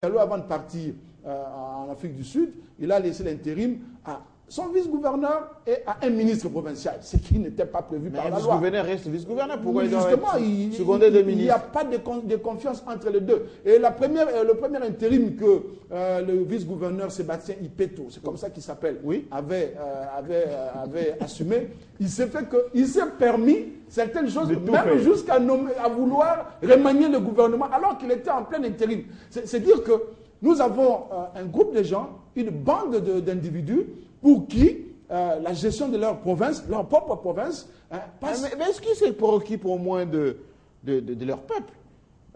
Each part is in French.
Avant de partir en Afrique du Sud, il a laissé l'intérim à son vice-gouverneur et à un ministre provincial, ce qui n'était pas prévu par la loi. Le vice-gouverneur reste vice-gouverneur. Pourquoi il secondé de ministre? Il n'y a pas de confiance entre les deux. Et le premier intérim que le vice-gouverneur Sébastien Ipeto, c'est comme ça qu'il s'appelle, avait assumé, il s'est permis certaines choses, même jusqu'à vouloir remanier le gouvernement alors qu'il était en plein intérim. C'est dire que nous avons un groupe de gens, une bande d'individus pour qui la gestion de leur province, leur propre province, passe... Mais est-ce que c'est préoccupé au moins de leur peuple,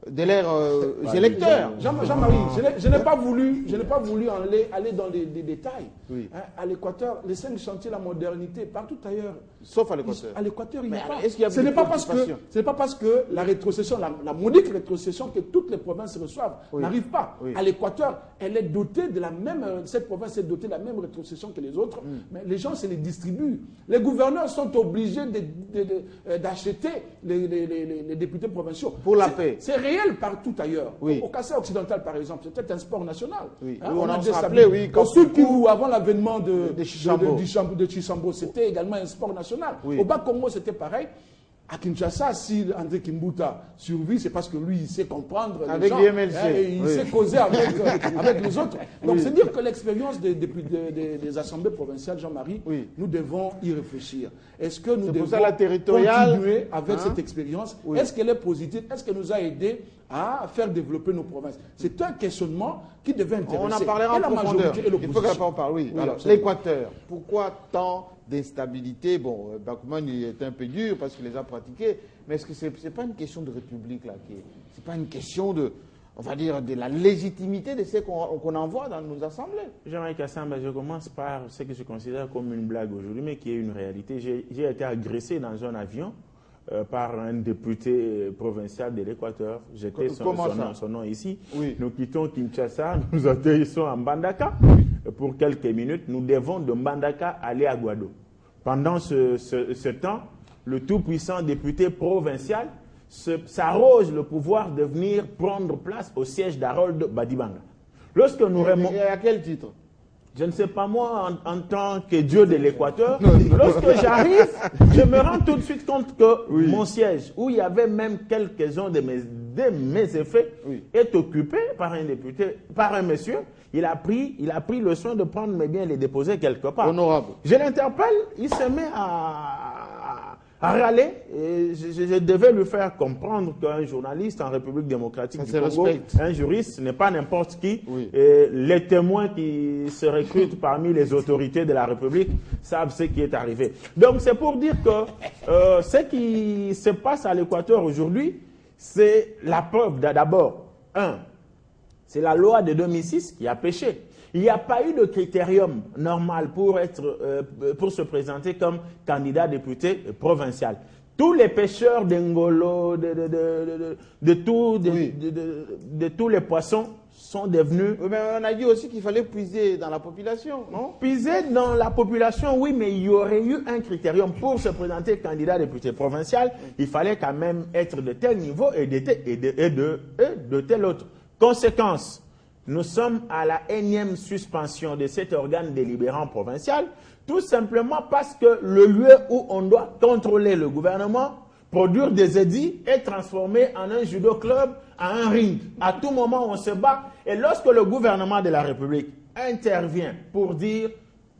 de leurs électeurs? Jean-Marie, je n'ai pas voulu aller dans les détails. Oui. À l'Équateur, les 5 chantiers de la modernité, partout ailleurs. Sauf à l'Équateur. À l'Équateur, il n'y a pas. Ce n'est pas parce que la rétrocession, la modique rétrocession que toutes les provinces reçoivent n'arrive pas. Oui. À l'Équateur, elle est dotée de la même, cette province est dotée de la même rétrocession que les autres, mais les gens se les distribuent. Les gouverneurs sont obligés d'acheter les députés provinciaux. Pour la paix. C'est réel partout ailleurs. Oui. Au Kassai occidental, par exemple, c'était un sport national. Oui. On a déjà rappelé, au Sud Kivu, avant l'avènement de Tchissambo, c'était également un sport national. Oui. Au Bas-Congo, c'était pareil. À Kinshasa, si André Kimbuta survit, c'est parce que lui, il sait comprendre avec les gens, et il sait causer avec les autres. Donc, c'est dire que l'expérience des assemblées provinciales, Jean-Marie, nous devons y réfléchir. Est-ce que nous devons continuer avec cette expérience? Est-ce qu'elle est positive? Est-ce qu'elle nous a aidé à faire développer nos provinces? C'est un questionnement qui devait intéresser. On en parlera en profondeur. Il faut qu'on parle, Alors, l'Équateur, pourquoi tant d'instabilité? Bon, Bakuman il est un peu dur parce qu'il les a pratiqués, mais est-ce que c'est pas une question de république là? C'est pas une question de, on va dire, de la légitimité de ce qu'on envoie dans nos assemblées? Jean-Marie Kassamba, je commence par ce que je considère comme une blague aujourd'hui, mais qui est une réalité. J'ai été agressé dans un avion par un député provincial de l'Équateur. J'étais son nom ici. Oui. Nous quittons Kinshasa, nous atterrissons à Mbandaka pour quelques minutes. Nous devons de Mbandaka aller à Guado. Pendant ce temps, le tout-puissant député provincial s'arroge le pouvoir de venir prendre place au siège d'Harold Badibanga. Lorsque nous remontons... Et à quel titre? Je ne sais pas moi, en tant que Dieu de l'Équateur, lorsque j'arrive, je me rends tout de suite compte que mon siège, où il y avait même quelques-uns de mes effets, est occupé par un député, par un monsieur. Il a pris le soin de prendre mes biens et les déposer quelque part. Honorable. Je l'interpelle, il se met à râler. Et je devais lui faire comprendre qu'un journaliste en République démocratique du Congo, un juriste, n'est pas n'importe qui. Et les témoins qui se recrutent parmi les autorités de la République savent ce qui est arrivé. Donc c'est pour dire que ce qui se passe à l'Équateur aujourd'hui, c'est la preuve d'abord, c'est la loi de 2006 qui a péché. Il n'y a pas eu de critérium normal pour se présenter comme candidat député provincial. Tous les pêcheurs d'Engolo, de tous les poissons sont devenus... Mais on a dit aussi qu'il fallait puiser dans la population, non? Puiser dans la population, oui, mais il y aurait eu un critérium pour se présenter candidat député provincial. Il fallait quand même être de tel niveau et de tel autre. Conséquence, nous sommes à la énième suspension de cet organe délibérant provincial, tout simplement parce que le lieu où on doit contrôler le gouvernement, produire des édits, est transformé en un judo club, en un ring. À tout moment, on se bat. Et lorsque le gouvernement de la République intervient pour dire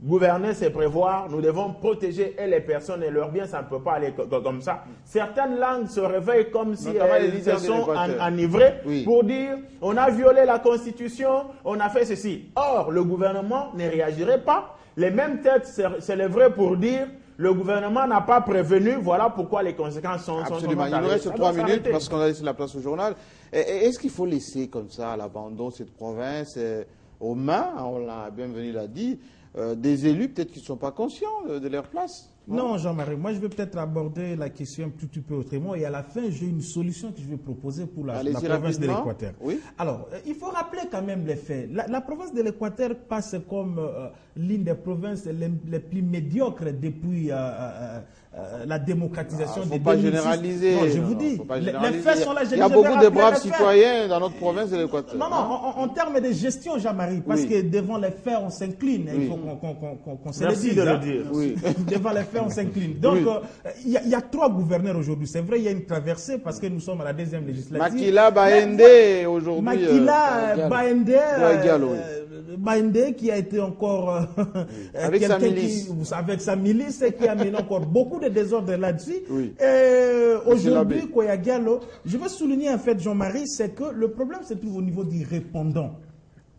gouverner, c'est prévoir, nous devons protéger les personnes et leurs biens, ça ne peut pas aller comme ça. Certaines langues se réveillent comme si elles se sont enivrées pour dire on a violé la Constitution, on a fait ceci. Or, le gouvernement ne réagirait pas. Les mêmes têtes s'élèveraient pour dire le gouvernement n'a pas prévenu, voilà pourquoi les conséquences sont... Absolument, il nous reste 3 minutes parce qu'on a laissé la place au journal. Est-ce qu'il faut laisser comme ça à l'abandon cette province aux mains, on l'a bienvenu l'a dit, des élus peut-être qui ne sont pas conscients de leur place? Non, Jean-Marie, moi je vais peut-être aborder la question un tout petit peu autrement et à la fin j'ai une solution que je vais proposer pour la province de l'Équateur. Oui. Alors, il faut rappeler quand même les faits. La province de l'Équateur passe comme l'une des provinces les plus médiocres depuis la démocratisation des 2006. Pas généraliser. Non, je vous dis, les faits sont là. Il y a beaucoup de braves citoyens dans notre province de l'Équateur. Non, en termes de gestion, Jean-Marie, parce que devant les faits, on s'incline. Il faut qu'on se le dise. De le dire. Oui. Devant les faits, on s'incline. Donc, il y a 3 gouverneurs aujourd'hui. C'est vrai, il y a une traversée parce que nous sommes à la 2e législative. Makila Baende, aujourd'hui. Makila Baende, qui a été encore avec sa milice. Avec sa milice et qui a mené encore beaucoup de désordre là-dessus. Oui. Aujourd'hui, Koya Diallo, je veux souligner un fait, Jean-Marie, c'est que le problème se trouve au niveau du répondant.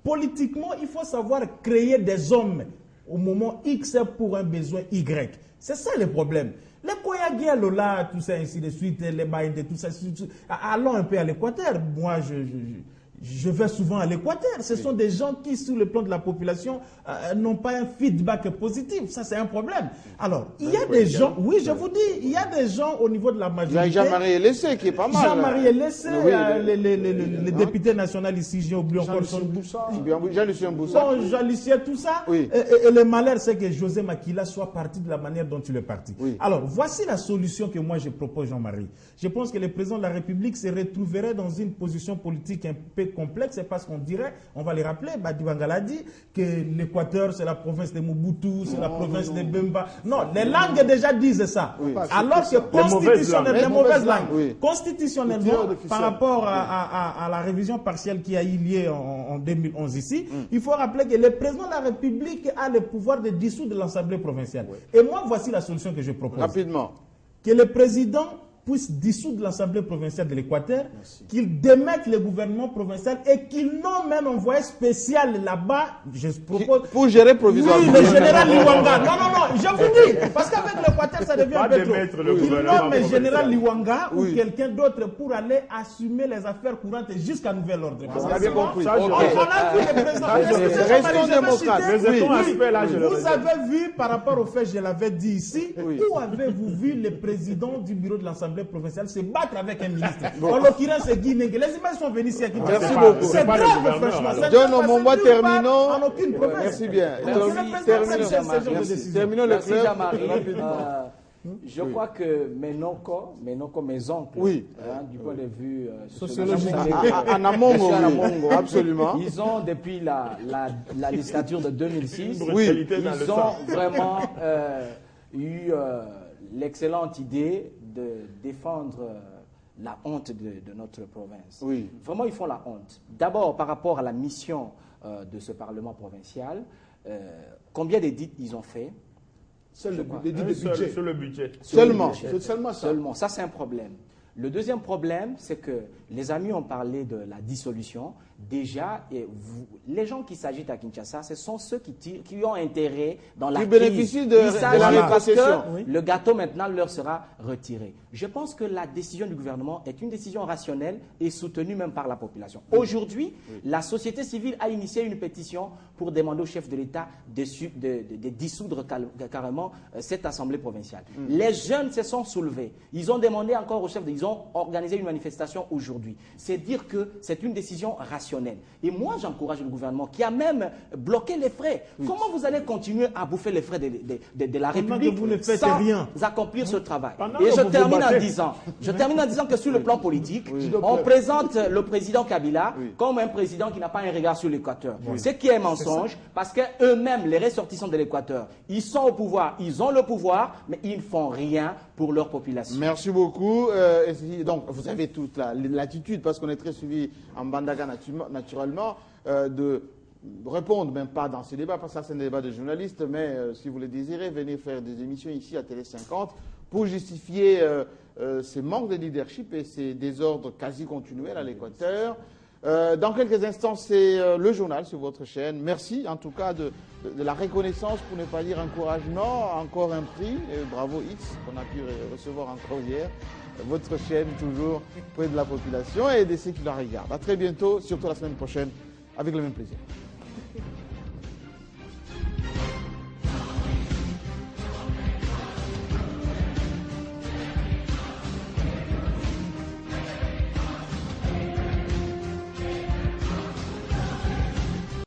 Politiquement, il faut savoir créer des hommes au moment X pour un besoin Y. C'est ça le problème. Les Koya Diallo là, tout ça, ainsi de suite, les Bainde, tout ça, allons un peu à l'Équateur. Moi, je vais souvent à l'Équateur. Ce sont des gens qui, sur le plan de la population, n'ont pas un feedback positif. Ça, c'est un problème. Alors, il y a des gens, oui, je vous dis, il y a des gens au niveau de la majorité. Il y a Jean-Marie Elessé qui est pas mal. Jean-Marie Elessé, les députés nationaux ici, j'ai oublié encore son Boussa. Jean-Lucien Boussa. Bon, Jean-Lucien, tout ça. Oui. Et le malheur, c'est que José Makila soit parti de la manière dont il est parti. Oui. Alors, voici la solution que moi je propose, Jean-Marie. Je pense que le président de la République se retrouverait dans une position politique un peu complexe, c'est parce qu'on dirait, on va les rappeler, Badi Bangala dit que l'Équateur c'est la province de Mobutu, c'est la province de Bemba. Non, les langues déjà disent ça. Oui. Alors que constitutionnellement, les mauvaises langues, oui. constitutionnellement, par rapport à la révision partielle qui a eu lieu en 2011 ici, il faut rappeler que le président de la République a le pouvoir de dissoudre l'Assemblée provinciale. Oui. Et moi, voici la solution que je propose. Rapidement. Que le président puisse dissoudre l'Assemblée provinciale de l'Équateur, qu'il démette le gouvernement provincial et qu'il nomme un envoyé spécial là-bas, je propose... Pour gérer provisoirement. Oui, le général Liwanga. Non, je vous dis, parce qu'avec l'Équateur, ça devient un peu trop. Il nomme le général Liwanga ou quelqu'un d'autre pour aller assumer les affaires courantes jusqu'à nouvel ordre. Vous avez bien compris. On a vu le président. Vous avez vu, par rapport au fait, je l'avais dit ici, où avez-vous vu le président du bureau de l'Assemblée provinciale se battre avec un ministre? En l'occurrence, c'est Guy Nengue. Les images sont venues ici à Kinshasa. Merci beaucoup. C'est grave, franchement. John Omongwa, terminons. En aucune province. Merci bien. Terminons le club. Je crois que mes oncles, oui, du point de vue sociologique, Anamongo, absolument. Ils ont, depuis la législature de 2006, oui, ils ont vraiment eu l'excellente idée de défendre la honte de notre province. Oui. Vraiment, ils font la honte. D'abord, par rapport à la mission de ce Parlement provincial, combien d'édits ils ont fait? Sur le budget. Seulement. Seulement. Ça, c'est un problème. Le deuxième problème, c'est que les amis ont parlé de la dissolution. Déjà, les gens qui s'agitent à Kinshasa, ce sont ceux qui ont intérêt dans la crise. Qui bénéficient de la rétrocession. Le gâteau maintenant leur sera retiré. Je pense que la décision du gouvernement est une décision rationnelle et soutenue même par la population. Aujourd'hui, la société civile a initié une pétition pour demander au chef de l'État de dissoudre carrément cette assemblée provinciale. Les jeunes se sont soulevés. Ils ont demandé encore au chef ils ont organisé une manifestation aujourd'hui. C'est dire que c'est une décision rationnelle. Et moi, j'encourage le gouvernement qui a même bloqué les frais. Comment vous allez continuer à bouffer les frais de la République sans accomplir ce travail? Et je termine en disant que sur le plan politique, on présente le président Kabila comme un président qui n'a pas un regard sur l'Équateur. Ce qui est un mensonge, parce qu'eux-mêmes, les ressortissants de l'Équateur, ils sont au pouvoir, ils ont le pouvoir, mais ils ne font rien pour leur population. Merci beaucoup. Donc, vous avez toute l'attitude, parce qu'on est très suivi en Bandaga naturellement, de répondre, même pas dans ce débat, parce que ça c'est un débat de journalistes, mais si vous le désirez, venez faire des émissions ici à Télé 50 pour justifier ces manques de leadership et ces désordres quasi continuels à l'Équateur. Dans quelques instants, c'est le journal sur votre chaîne. Merci en tout cas de la reconnaissance, pour ne pas dire encouragement, encore un prix, bravo X, qu'on a pu recevoir encore hier. Votre chaîne toujours près de la population et de ceux qui la regardent. À très bientôt, surtout la semaine prochaine, avec le même plaisir.